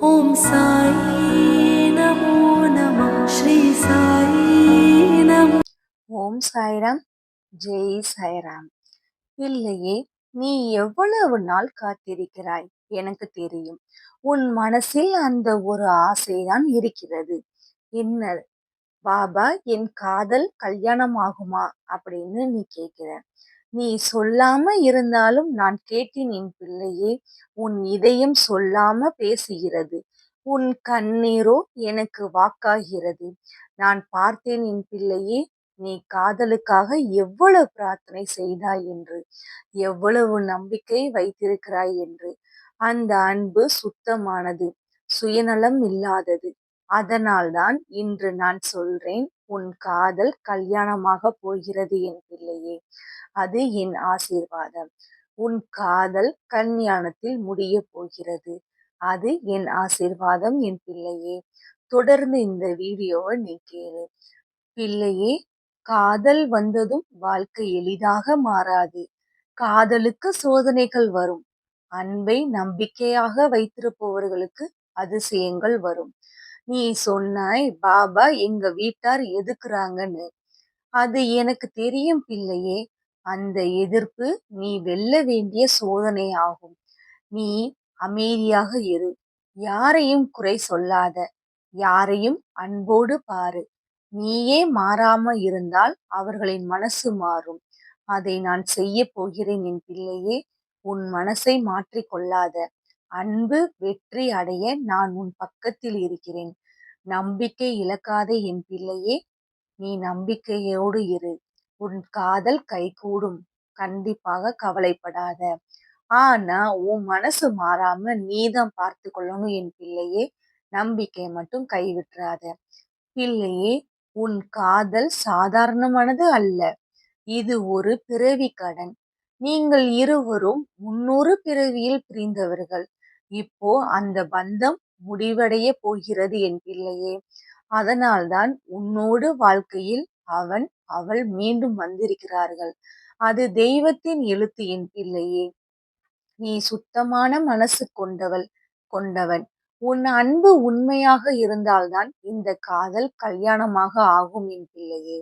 ஓம் சாயி நமோ நம ஸ்ரீ சாயி நமோ. ஓம் சாய்ராம். ஜெய் சாய்ராம். இல்லையே, நீ எவ்வளவு நாள் காத்திருக்கிறாய் எனக்கு தெரியும். உன் மனசில் அந்த ஒரு ஆசைதான் இருக்கிறது. என்ன பாபா, என் காதல் கல்யாணம் ஆகுமா அப்படின்னு நீ கேட்கிற. நீ சொல்லாம இருந்தாலும் நான் கேட்டேன் என் பிள்ளையே. உன் இதயம் சொல்லாம பேசுகிறது. உன் கண்ணீரோ எனக்கு வாக்காகிறது. நான் பார்த்தேன் என் பிள்ளையே, நீ காதலுக்காக எவ்வளவு பிரார்த்தனை செய்தாய் என்று, எவ்வளவு நம்பிக்கை வைத்திருக்கிறாய் என்று. அந்த அன்பு சுத்தமானது, சுயநலம் இல்லாதது. அதனால்தான் இன்று நான் சொல்றேன், உன் காதல் கல்யாணமாக போகிறது என் பிள்ளையே. அது என் ஆசீர்வாதம். உன் காதல் கல்யாணத்தில் முடிய போகிறது. அது என் ஆசீர்வாதம் என் பிள்ளையே. தொடர்ந்து இந்த வீடியோவை நீ கேளு பிள்ளையே. காதல் வந்ததும் வாழ்க்கை எளிதாக மாறாது. காதலுக்கு சோதனைகள் வரும். அன்பை நம்பிக்கையாக வைத்திருப்பவர்களுக்கு அதிசயங்கள் வரும். நீ சொன்னாய், பாபா எங்க வீட்டார் எதுக்குறாங்கன்னு. அது எனக்கு தெரியும் பிள்ளையே. அந்த எதிர்ப்பு நீ வெல்ல வேண்டிய சோதனை ஆகும். நீ அமைதியாக இரு. யாரையும் குறை சொல்லாத. யாரையும் அன்போடு பாரு. நீயே மாறாம இருந்தால் அவர்களின் மனசு மாறும். அதை நான் செய்ய போகிறேன் என் பிள்ளையே. உன் மனசை மாற்றிக் கொள்ளாத. அன்பு வெற்றி அடைய நான் உன் பக்கத்தில் இருக்கிறேன். நம்பிக்கை இழக்காதே என் பிள்ளையே. நீ நம்பிக்கையோடு இரு. உன் காதல் கைகூடும். கண்டிப்பாக கவலைப்படாத. ஆனா உன் மனசு மாறாம நீதான் பார்த்து கொள்ளணும் என் பிள்ளையே. நம்பிக்கை மட்டும் கைவிட்டுறாத பிள்ளையே. உன் காதல் சாதாரணமானது அல்ல. இது ஒரு பிறவி கடன். நீங்கள் இருவரும் 300 பிறவியில் பிரிந்தவர்கள். இப்போ அந்த பந்தம் முடிவடைய போகிறது என் பிள்ளையே. அதனால்தான் உன்னோடு வாழ்க்கையில் அவன் அவள் மீண்டும் வந்திருக்கிறார்கள். அது தெய்வத்தின் எழுத்து என் பிள்ளையே. நீ சுத்தமான மனசு கொண்டவன். உன் அன்பு உண்மையாக இருந்தால்தான் இந்த காதல் கல்யாணமாக ஆகும் என் பிள்ளையே.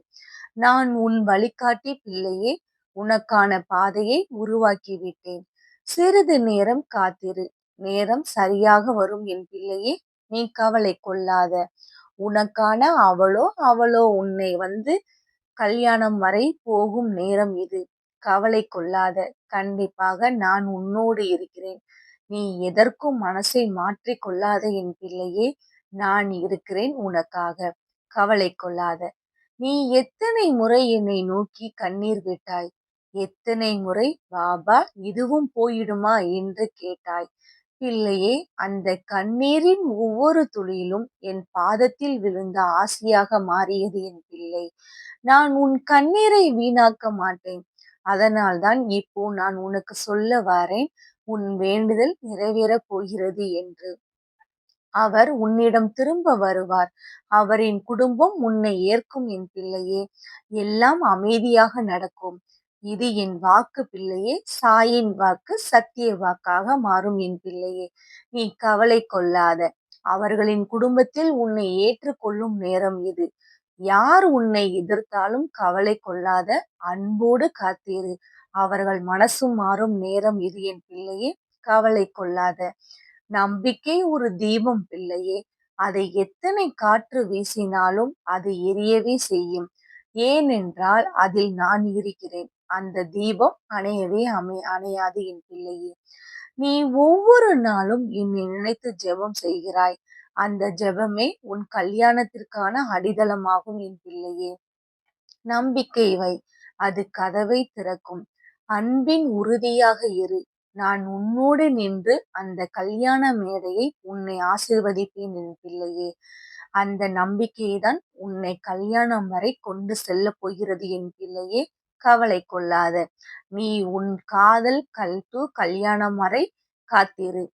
நான் உன் வழிகாட்டி பிள்ளையே. உனக்கான பாதையை உருவாக்கி விட்டேன். சிறிது நேரம் காத்திரு. நேரம் சரியாக வரும் என் பிள்ளையே. நீ கவலை கொள்ளாத. உனக்கான அவளோ உன்னை கல்யாணம் வரை போகும் நேரம் இது. கவலை கொள்ளாத. கண்டிப்பாக நான் உன்னோடு இருக்கிறேன். நீ எதற்கும் மனசை மாற்றிக் கொள்ளாத என் பிள்ளையே. நான் இருக்கிறேன் உனக்காக. கவலை கொள்ளாத. நீ எத்தனை முறை என்னை நோக்கி கண்ணீர் விட்டாய். எத்தனை முறை பாபா இதுவும் போயிடுமா என்று கேட்டாய். பிள்ளையே, அந்த கண்ணீரின் ஒவ்வொரு துளியிலும் என் பாதத்தில் விழுந்த ஆசியாக மாறியது என் பிள்ளை. நான் உன் கண்ணீரை வீணாக்க மாட்டேன். அதனால்தான் இப்போ நான் உனக்கு சொல்ல வரேன், உன் வேண்டுதல் நிறைவேறப் போகிறது என்று. அவர் உன்னிடம் திரும்ப வருவார். அவரின் குடும்பம் உன்னை ஏற்கும் என் பிள்ளையே. எல்லாம் அமைதியாக நடக்கும். இது என் வாக்கு பிள்ளையே. சாயின் வாக்கு சத்திய வாக்காக மாறும் என் பிள்ளையே. நீ கவலை கொள்ளாத. அவர்களின் குடும்பத்தில் உன்னை ஏற்றுக்கொள்ளும் நேரம் இது. யார் உன்னை எதிர்த்தாலும் கவலை கொள்ளாத. அன்போடு காத்திரு. அவர்கள் மனசு மாறும் நேரம் இது என் பிள்ளையே. கவலை கொள்ளாத. நம்பிக்கை ஒரு தீபம் பிள்ளையே. அதை எத்தனை காற்று வீசினாலும் அது எரியவே செய்யும். ஏனென்றால் அதில் நான் இருக்கிறேன். அந்த தீபம் அணையாது என் பிள்ளையே. நீ ஒவ்வொரு நாளும் என்னை நினைத்து ஜெபம் செய்கிறாய். அந்த ஜெபமே உன் கல்யாணத்திற்கான அடித்தளமாகும் என் பிள்ளையே. நம்பிக்கை வை. அது கதவை திறக்கும். அன்பின் உறுதியாக இரு. நான் உன்னோடு நின்று அந்த கல்யாண மேடையை உன்னை ஆசீர்வதிப்பேன் என் பிள்ளையே. அந்த நம்பிக்கைதான் உன்னை கல்யாணம் வரை கொண்டு செல்ல போகிறது என் பிள்ளையே. கவலை கொள்ளாத. நீ உன் காதல் கல்யாணம் வரை காத்திரு.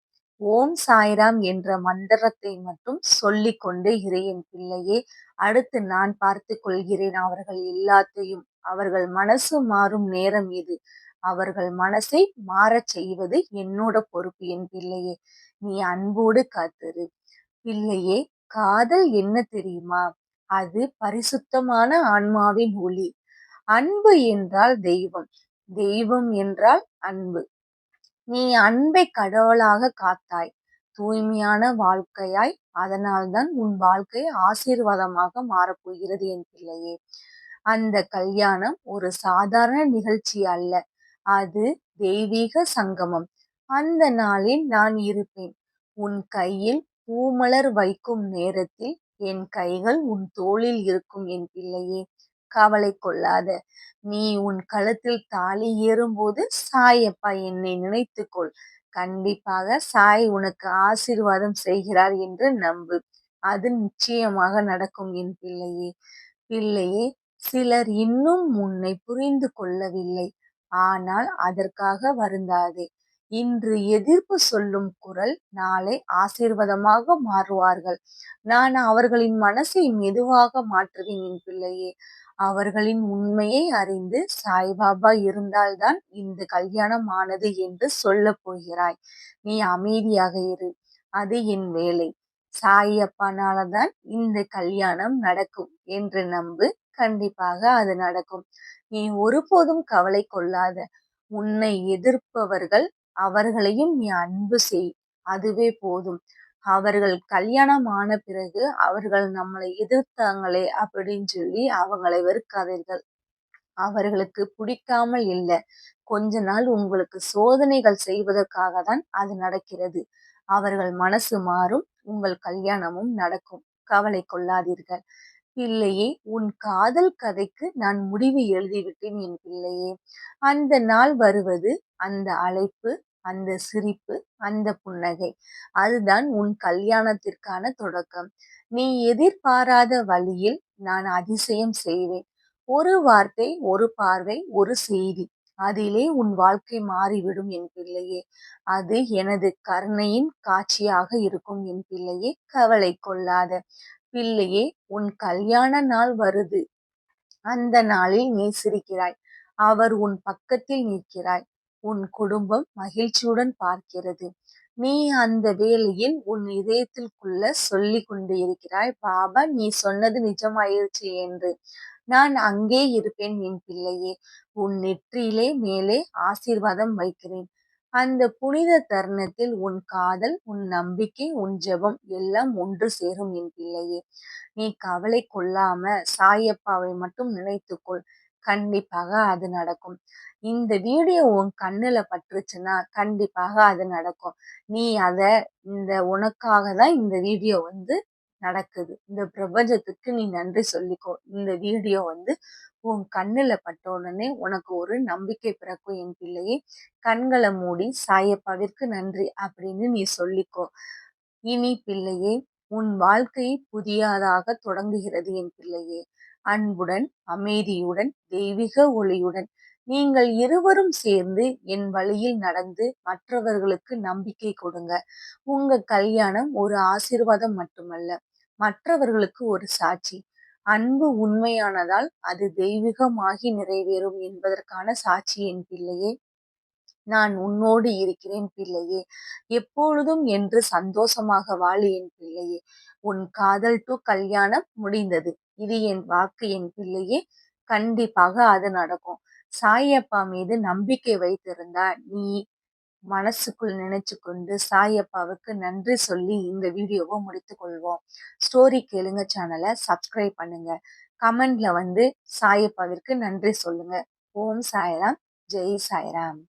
ஓம் சாய்ராம் என்ற மந்திரத்தை மட்டும் சொல்லிக் கொண்டு இரு என் பிள்ளையே. அடுத்து நான் பார்த்து கொள்கிறேன் அவர்கள் எல்லாத்தையும். அவர்கள் மனசு மாறும் நேரம் இது. அவர்கள் மனசை மாறச் செய்வது என்னோட பொறுப்பு என் பிள்ளையே. நீ அன்போடு காத்திரு. பிள்ளையே, காதல் என்ன தெரியுமா? அது பரிசுத்தமான ஆன்மாவின் ஒளி. அன்பு என்றால் தெய்வம், தெய்வம் என்றால் அன்பு. நீ அன்பை கடவுளாக காத்தாய், தூய்மையான வாழ்க்கையாய். அதனால்தான் உன் வாழ்க்கை ஆசீர்வாதமாக மாறப்போகிறது என் பிள்ளையே. அந்த கல்யாணம் ஒரு சாதாரண நிகழ்ச்சி அல்ல, அது தெய்வீக சங்கமம். அந்த நாளில் நான் இருப்பேன். உன் கையில் பூமலர் வைக்கும் நேரத்தில் என் கைகள் உன் தோளில் இருக்கும் என் பிள்ளையே. கவலை கொள்ளாத. நீ உன் கழுத்தில் தாலி ஏறும்போது சாயப்பா என்னை நினைத்துக்கொள். கண்டிப்பாக சாய் உனக்கு ஆசீர்வாதம் செய்கிறார் என்று நம்பு. அது நிச்சயமாக நடக்கும் என் பிள்ளையே. பிள்ளையே, சிலர் இன்னும் உன்னை புரிந்து கொள்ளவில்லை. ஆனால் அதற்காக வருந்தாதே. இன்று எதிர்ப்பு சொல்லும் குரல் நாளை ஆசீர்வாதமாக மாறுவார்கள். நான் அவர்களின் மனசை மெதுவாக மாற்றுவேன் என் பிள்ளையே. அவர்களின் உண்மையை அறிந்து சாய்பாபா இருந்தால்தான் இந்த கல்யாணம் ஆனது என்று சொல்லப் போகிறாய். நீ அமைதியாக இரு. அது என் வேலை. சாயப்பானால்தான் இந்த கல்யாணம் நடக்கும் என்று நம்பு. கண்டிப்பாக அது நடக்கும். நீ ஒருபோதும் கவலை கொள்ளாத. உன்னை எதிர்ப்பவர்கள், அவர்களையும் நீ அன்பு செய். அதுவே போதும். அவர்கள் கல்யாணம் ஆன பிறகு அவர்கள் நம்மளை எதிர்த்தாங்களே அப்படின்னு சொல்லி அவங்களை வெறுக்காதீர்கள். அவர்களுக்கு பிடிக்காமல் இல்லை. கொஞ்ச நாள் உங்களுக்கு சோதனைகள் செய்வதற்காக தான் அது நடக்கிறது. அவர்கள் மனசு மாறும், உங்கள் கல்யாணமும் நடக்கும். கவலை கொள்ளாதீர்கள். பிள்ளையே, உன் காதல் கதைக்கு நான் முடிவு எழுதிவிட்டேன் என் பிள்ளையே. அந்த நாள் வருவது, அந்த அழைப்பு, அந்த சிரிப்பு, அந்த புன்னகை, அதுதான் உன் கல்யாணத்திற்கான தொடக்கம். நீ எதிர்பாராத வழியில் நான் அதிசயம் செய்வேன். ஒரு வார்த்தை, ஒரு பார்வை, ஒரு செய்தி, அதிலே உன் வாழ்க்கை மாறிவிடும் என் பிள்ளையே. அது எனது கருணையின் காட்சியாக இருக்கும் என் பிள்ளையே. கவலை கொள்ளாத. பிள்ளையே, உன் கல்யாண நாள் வருது. அந்த நாளில் நீ சிரிக்கிறாய். அவர் உன் பக்கத்தில் நிற்கிறாய். உன் குடும்பம் மகிழ்ச்சியுடன் பார்க்கிறது. நீ அந்த வேளையில் உன் இதயத்திற்குள்ள சொல்லிக் கொண்டு இருக்கிறாய், பாபா நீ சொன்னது நிஜமாயிருச்சு என்று. நான் அங்கே இருப்பேன் என் பிள்ளையே. உன் நெற்றியிலே மேலே ஆசீர்வாதம் வைக்கிறேன். அந்த புனித தருணத்தில் உன் காதல், உன் நம்பிக்கை, உன் ஜெபம் எல்லாம் ஒன்று சேரும் என் பிள்ளையே. நீ கவலை கொள்ளாம சாயப்பாவை மட்டும் நினைத்துக்கொள். கண்டிப்பாக அது நடக்கும். இந்த வீடியோ உன் கண்ணுல பட்டுருச்சுன்னா கண்டிப்பாக அது நடக்கும். நீ உனக்காக தான் இந்த வீடியோ நடக்குது. இந்த பிரபஞ்சத்துக்கு நீ நன்றி சொல்லிக்கோ. இந்த வீடியோ உன் கண்ணுல பட்ட உடனே உனக்கு ஒரு நம்பிக்கை பிறக்கும் என் பிள்ளையே. கண்களை மூடி சாயப்பாவிற்கு நன்றி அப்படின்னு நீ சொல்லிக்கோ. இனி பிள்ளையே, உன் வாழ்க்கை புதியதாக தொடங்குகிறது என் பிள்ளையே. அன்புடன், அமைதியுடன், தெய்வீக ஒளியுடன் நீங்கள் இருவரும் சேர்ந்து என் வழியில் நடந்து மற்றவர்களுக்கு நம்பிக்கை கொடுங்க. உங்க கல்யாணம் ஒரு ஆசீர்வாதம் மட்டுமல்ல, மற்றவர்களுக்கு ஒரு சாட்சி. அன்பு உண்மையானதால் அது தெய்வீகமாகி நிறைவேறும் என்பதற்கான சாட்சி என் பிள்ளையே. நான் உன்னோடு இருக்கிறேன் பிள்ளையே. எப்பொழுதும் என்று சந்தோஷமாக வாழு என் பிள்ளையே. உன் காதல் டு கல்யாணம் முடிந்தது. இது என் வாக்கு என் பிள்ளையே. கண்டிப்பாக அது நடக்கும். சாயப்பா மீது நம்பிக்கை வைத்திருந்தா நீ மனசுக்குள் நினைச்சு கொண்டு சாயப்பாவுக்கு நன்றி சொல்லி இந்த வீடியோவை முடித்துக் கொள்வோம். ஸ்டோரி கேளுங்க சேனலை சப்ஸ்கிரைப் பண்ணுங்க. கமெண்ட்ல சாயப்பாவிற்கு நன்றி சொல்லுங்க. ஓம் சாய்ராம். ஜெய் சாய்ராம்.